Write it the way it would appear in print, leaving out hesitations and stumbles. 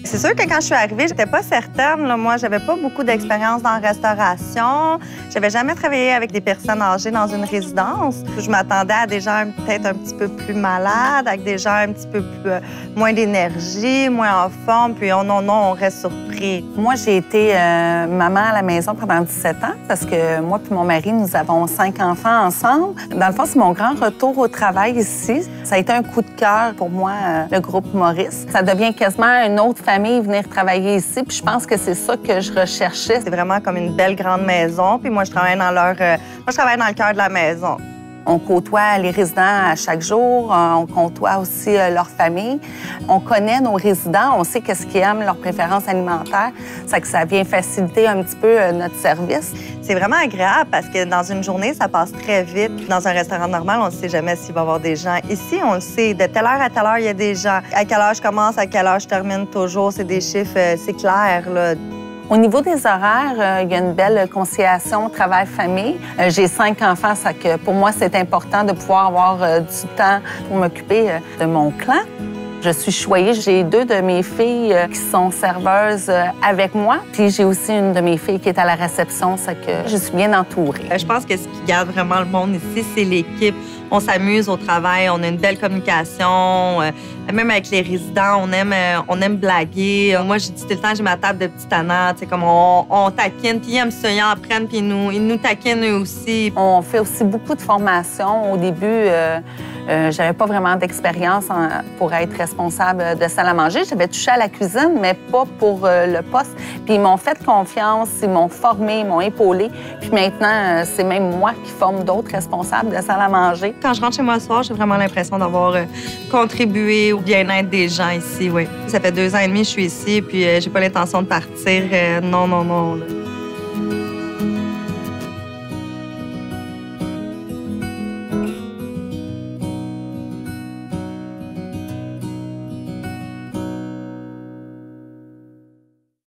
C'est sûr que quand je suis arrivée, j'étais pas certaine. Là. Moi, j'avais pas beaucoup d'expérience dans la restauration. J'avais jamais travaillé avec des personnes âgées dans une résidence. Je m'attendais à des gens peut-être un petit peu plus malades, avec des gens un petit peu plus, moins d'énergie, moins en forme. Puis on reste surpris. Moi, j'ai été maman à la maison pendant 17 ans parce que moi puis mon mari, nous avons 5 enfants ensemble. Dans le fond, c'est mon grand retour au travail ici. Ça a été un coup de cœur pour moi, le groupe Maurice. Ça devient quasiment une autre famille venir travailler ici. Puis je pense que c'est ça que je recherchais. C'est vraiment comme une belle grande maison. Puis moi, je travaille dans je travaille dans le cœur de la maison. On côtoie les résidents à chaque jour. On côtoie aussi leur famille. On connaît nos résidents. On sait qu'est-ce qu'ils aiment, leurs préférences alimentaires. Ça vient faciliter un petit peu notre service. C'est vraiment agréable parce que dans une journée, ça passe très vite. Dans un restaurant normal, on ne sait jamais s'il va y avoir des gens. Ici, on le sait. De telle heure à telle heure, il y a des gens. À quelle heure je commence, à quelle heure je termine toujours. C'est des chiffres, c'est clair, là. Au niveau des horaires, il y a une belle conciliation travail-famille. J'ai 5 enfants, ça que pour moi, c'est important de pouvoir avoir du temps pour m'occuper de mon clan. Je suis choyée. J'ai 2 de mes filles qui sont serveuses avec moi. Puis j'ai aussi une de mes filles qui est à la réception, ça que je suis bien entourée. Je pense que ce qui garde vraiment le monde ici, c'est l'équipe. On s'amuse au travail, on a une belle communication. Même avec les résidents, on aime blaguer. Moi, je dis tout le temps, j'ai ma table de petits tannants. Tu sais, comme on taquine, puis ils aiment ça, ils en prennent, puis ils nous taquinent eux aussi. On fait aussi beaucoup de formations. Au début, j'avais pas vraiment d'expérience pour être responsable de salle à manger. J'avais touché à la cuisine, mais pas pour le poste. Puis ils m'ont fait confiance, ils m'ont formé, ils m'ont épaulé. Puis maintenant, c'est même moi qui forme d'autres responsables de salle à manger. Quand je rentre chez moi le soir, j'ai vraiment l'impression d'avoir contribué au bien-être des gens ici, oui. Ça fait 2 ans et demi que je suis ici, puis j'ai pas l'intention de partir. Non.